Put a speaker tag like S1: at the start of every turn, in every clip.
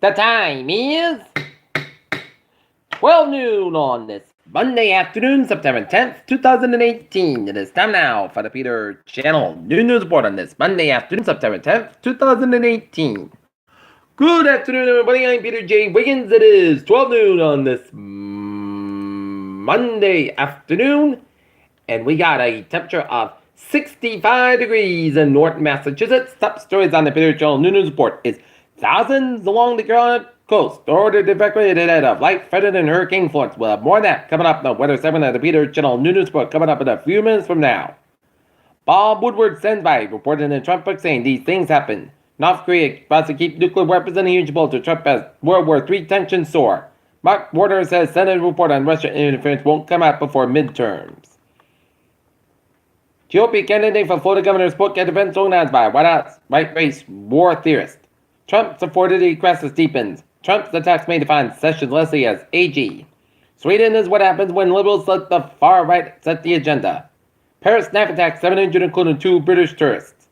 S1: The time is 12 noon on this Monday afternoon, September 10th, 2018. It is time now for the Peter Channel Noon News Report on this Monday afternoon, September 10th, 2018. Good afternoon, everybody. I'm Peter J. Wiggins. It is 12 noon on this Monday afternoon, and we got a temperature of 65 degrees in Norton, Massachusetts. Top stories on the Peter Channel Noon News Report is thousands along the Carolina coast ordered evacuated out of light-threatening hurricane Florence. We'll have more of that coming up in the weather segment of the Peter Channel Noon News Report coming up in a few minutes from now. Bob Woodward stands by, reporting in Trump book saying these things happen. North Korea tries to keep nuclear weapons in a huge bowl to Trump as World War III tensions soar. Mark Warner says Senate report on Russian interference won't come out before midterms. GOP candidate for Florida governor's book at events organized by White House right race war theorist. Trump supported the crisis deepens. Trump's attacks may define Sessions Leslie as AG. Sweden is what happens when liberals let the far right set the agenda. Paris knife attack 700 including 2 British tourists.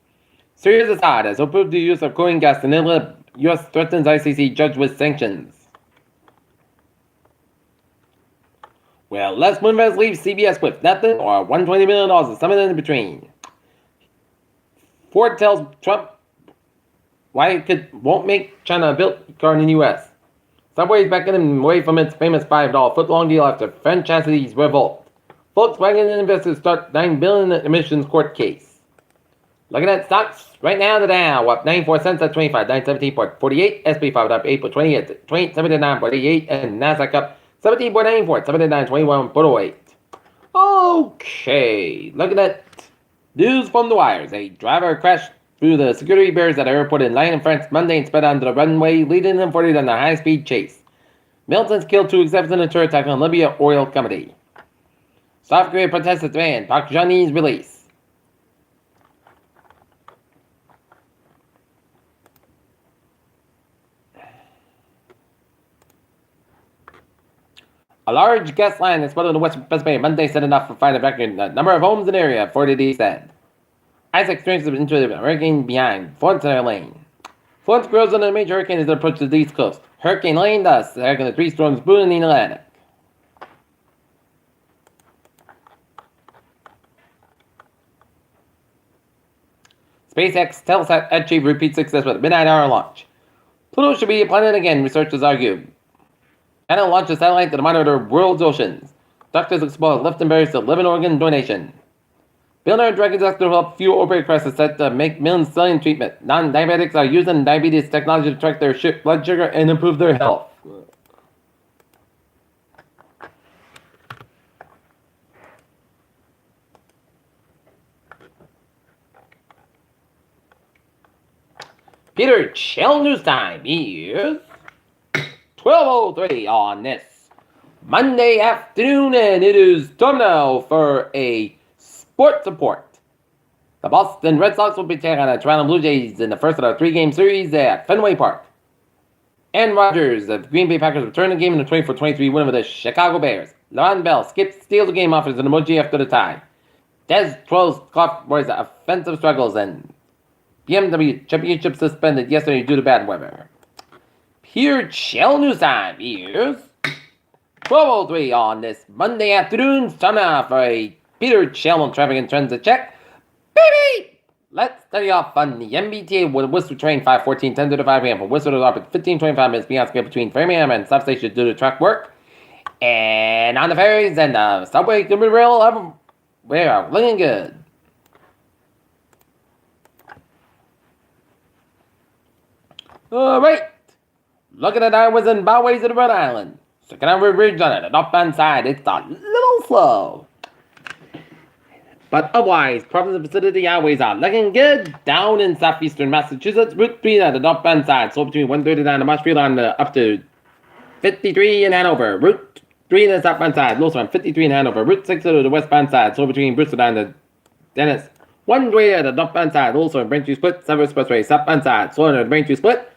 S1: Syria's Assad has approved the use of chlorine gas in Idlib. U.S. threatens ICC judge with sanctions. Well, Les Moonves leaves CBS with nothing or $120 million or something in between. Ford tells Trump why it won't make China a built car in the U.S. Subway's backing him away from its famous $5 foot-long deal after franchisees revolt. Volkswagen investors start $9 billion emissions court case. Looking at stocks right now, the Dow up 94 cents at 25,917.48. SP 5 up 8.20 at 279.88, and Nasdaq up 17.94 at 79.21.08. Okay, looking at news from the wires. A driver crashed through the security barriers at an airport in Lyon, France, Monday and sped onto the runway, leading them forward on a high-speed chase. Militants killed 2 executives in a terror attack on Libya oil company. South Korea protests its ban. Park Jong-un's release. A large gas line exploded in the western Pennsylvania Monday, set enough for fire evacuating a number of homes in the area, 40 said. Ice experiences into the hurricane behind Florence Lane. Florence grows under a major hurricane as it approaches the east coast. Hurricane Lane thus, the 3 storms brewing in the Atlantic. SpaceX Telesat achieved repeat success with a midnight hour launch. Pluto should be a planet again, researchers argue. China launched a satellite to monitor the world's oceans. Doctors explore left and berries to live in organ donation. Billionaire drug doctor help fuel opioid crisis set to make millions selling treatment. Non-diabetics are using diabetes technology to track their blood sugar and improve their health. Peter Channel News Time is 12:03 on this Monday afternoon, and it is time now for a sports report. The Boston Red Sox will be taking on the Toronto Blue Jays in the first of the 3-game series at Fenway Park. Aaron Rodgers of the Green Bay Packers returned the game in a 24-23 win over the Chicago Bears. Le'Veon Bell steals the game, offers an emoji after the tie. Dez throws Cowboys offensive struggles, and BMW Championship suspended yesterday due to bad weather. Peter Channel News Time is 12:03 on this Monday afternoon. Time now for a Peter Channel traffic and transit check. Baby! Let's study off on the MBTA with Whistler train 514 10 to 5 a.m. from Whistler to Larpent 15-25 minutes beyond scale between Framingham and South Station due to truck work. And on the ferries and the subway commuter rail, we are looking good. Alright. Looking at highways and byways of Rhode Island. Second River Bridge on it, the northbound side, it's a little slow. But otherwise, province and vicinity highways are looking good. Down in southeastern Massachusetts, Route 3 on the northbound side, slow between 139 and Marshfield on the up to 53 in Hanover. Route 3 on the southbound side, low on 53 in Hanover. Route 6 on the westbound side, slow between Bristol and the Dennis. 1-way on the northbound side, also in Braintree Split, Sever Expressway, southbound side, slow on the Braintree Split.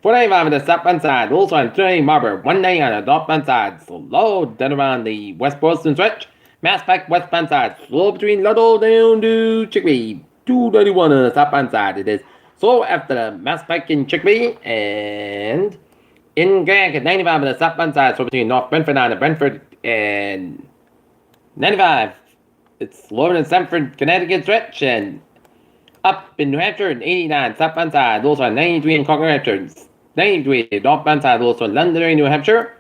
S1: 495 on the southbound side, also on 290 Marlboro, 190 on the northbound side, slow down around the West Boylston stretch. Mass Pike westbound side, slow between Ludlow down to Chickabee, 291 on the southbound side. It is So after the Mass Pike in Chickpea and in Grant at 95 on the southbound side, so between North Brentford and Brentford and 95. It's lower than Stamford, Connecticut stretch, and up in New Hampshire and 89 southbound side, also on 93 in Concord, New Hampshire, 93 northbound side, also in Londonderry, New Hampshire,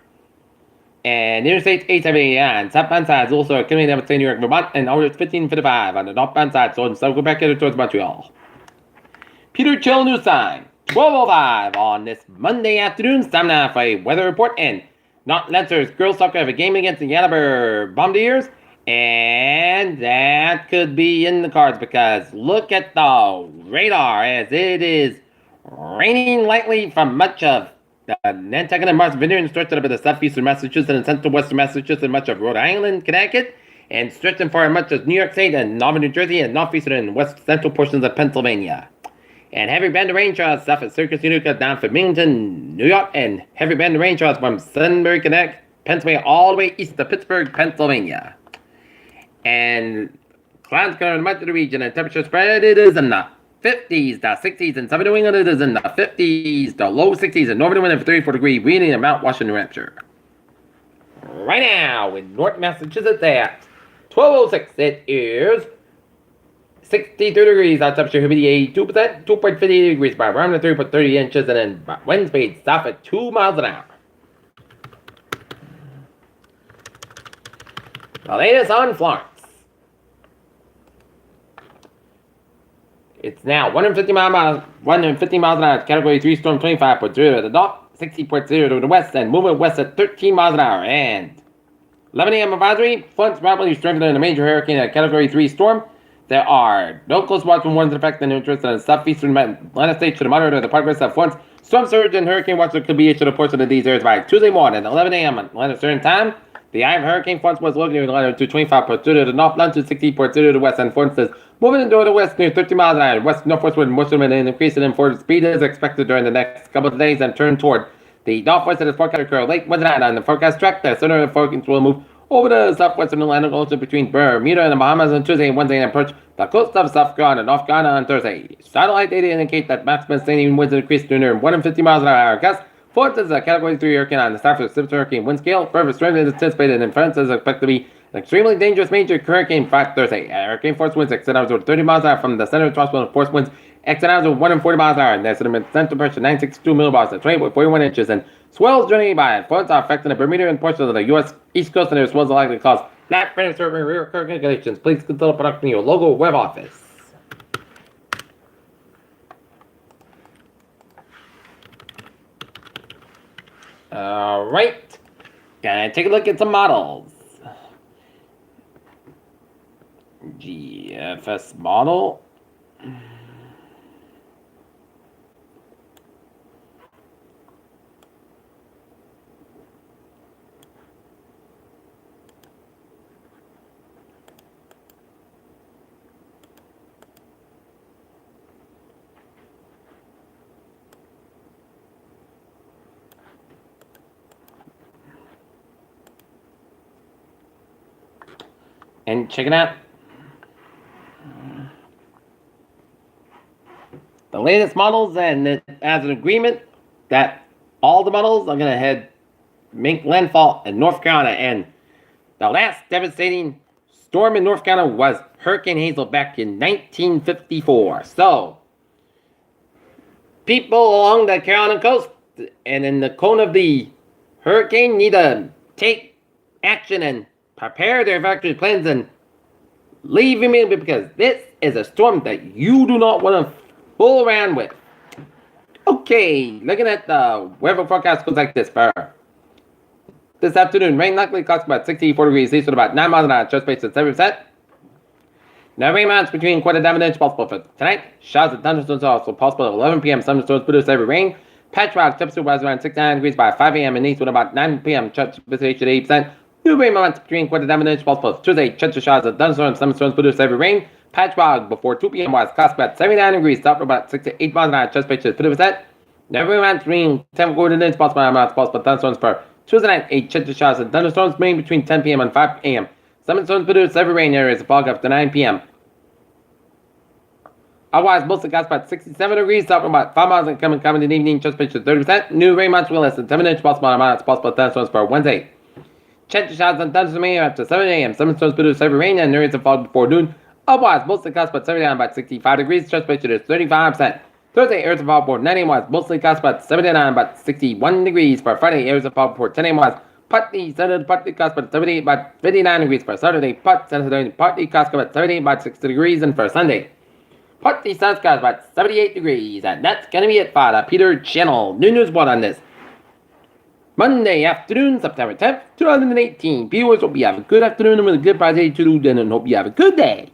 S1: and Interstate 879 southbound side, also Killing New York, Vermont, and hours 15:55 on the northbound side, so in South Quebec towards Montreal. Peter Chill News Time, 12:05 on this Monday afternoon. It's time now for a weather report, and not Lancers girls soccer have a game against the Yellowbird Bombardiers. And that could be in the cards because look at the radar as it is raining lightly from much of the Nantucket and Martha's Vineyard and stretching up into southeastern Massachusetts and central western Massachusetts and much of Rhode Island, Connecticut, and stretching far much of New York State and northern New Jersey and northeastern and west central portions of Pennsylvania. And heavy band of rain showers south of Syracuse, Utica, down from Binghamton, New York, and heavy band of rain showers from Sunbury, Connecticut, Pennsylvania, all the way east of Pittsburgh, Pennsylvania. And clouds covering much of the region, and temperature spread, it is in the 50s, the 60s, and southern New England, it is in the 50s, the low 60s, and northern New England, 34 degree, windy in Mount Washington, New Hampshire. Right now, in North Massachusetts at 12:06, it is 62 degrees, our temperature humidity 82%, 2.58 degrees by around 3.30 inches, and then wind speed stop at 2 miles an hour. The latest on Florence. It's now 150 miles an hour, Category 3 storm, 25.0 to the north, 60.0 to the west, and moving west at 13 miles an hour. And 11 a.m. advisory, Florence rapidly strengthening a major hurricane at Category 3 storm. There are no close watching warnings affecting interest in the southeastern Atlantic states should monitor the progress of Florence. Storm surge and hurricane watch could be issued a portion of these areas by Tuesday morning at 11 a.m. Atlantic Standard Time. The eye of Hurricane Florence was located in latitude to 25.2 to the north, longitude 60.2 to the west, and Florence is moving into the west near 30 miles an hour. West northwest wind, most of it increasing in forward speed is expected during the next couple of days and turn toward the northwest of the forecast occur late Wednesday night on the forecast track. The center of the forecast will move over the southwestern Atlantic Ocean between Bermuda and the Bahamas on Tuesday and Wednesday and approach the coast of South Carolina and North Carolina on Thursday. Satellite data indicate that maximum standing winds increase to near 150 miles an hour. Gusts. Florence is a Category 3 hurricane on the south of the hurricane wind scale. Further strength is anticipated, and France is expected to be an extremely dangerous major hurricane Thursday. Hurricane force winds extend out to 30 miles an hour from the center of the tropical force winds extend out to 140 miles an hour. And there's an central pressure 962 millibars at 20.41 inches. And swells journeying by Florence are affecting the Bermuda and portions of the U.S. East Coast, and their swells are likely to cause flat survey hurricane conditions. Please consult production in your local web office. Alright, gonna take a look at some models. GFS model. And check it out. The latest models, and it has an agreement that all the models are going to make landfall in North Carolina. And the last devastating storm in North Carolina was Hurricane Hazel back in 1954. So, people along the Carolina coast and in the cone of the hurricane need to take action and prepare their evacuation plans and leave immediately because this is a storm that you do not want to fool around with. Okay, looking at the weather forecast goes like this, this afternoon, rain likely costs about 64 degrees east with about 9 miles an hour, chest space at 7%. Now rain amounts between quarter to an inch possible for tonight. Showers and thunderstorms are also possible at 11 p.m. Thunderstorms produce heavy rain. Patchwork temperature was around 69 degrees by 5 a.m. in east with about 9 p.m. chest precipitation at 80%. New rain amounts between quarter to an inch possible Tuesday. Chance of showers and thunderstorms produce heavy rain. Patchwork before 2 p.m. was cost about 79 degrees, south for about 6 to 8 miles an hour, chest precipitation 50%. Now rain amounts between 10 quarter to an inch possible thunderstorms for Tuesday night. 8 chance of showers and thunderstorms rain between 10 p.m. and 5 a.m. Thunderstorms produce heavy rain areas of fog after 9 p.m. Otherwise, mostly got about 67 degrees, stopping about 5 miles and coming in the evening, just pitch to 30%. New rain much will less than 7 inches, possible amount, possible thunderstorms for Wednesday. Chance of showers and thunderstorms may after 7 a.m. Some storms due to heavy rain and areas of fall before noon. Otherwise, mostly clouds but 79 about 65 degrees, just pitch to 35%. Thursday, areas of fall before 9 a.m. Mostly clouds about 79 about 61 degrees. For Friday, areas of fall before 10 a.m. Partly Saturday, partly clouds but 78 about 59 degrees. For Saturday, partly clouds about 78 about 60 degrees. And for Sunday, partly sun skies about 78 degrees. And that's going to be it for the Peter Channel. New news report on this Monday afternoon, September 10th, 2018. Viewers, hope you have a good afternoon and with a good Friday to do, and hope you have a good day.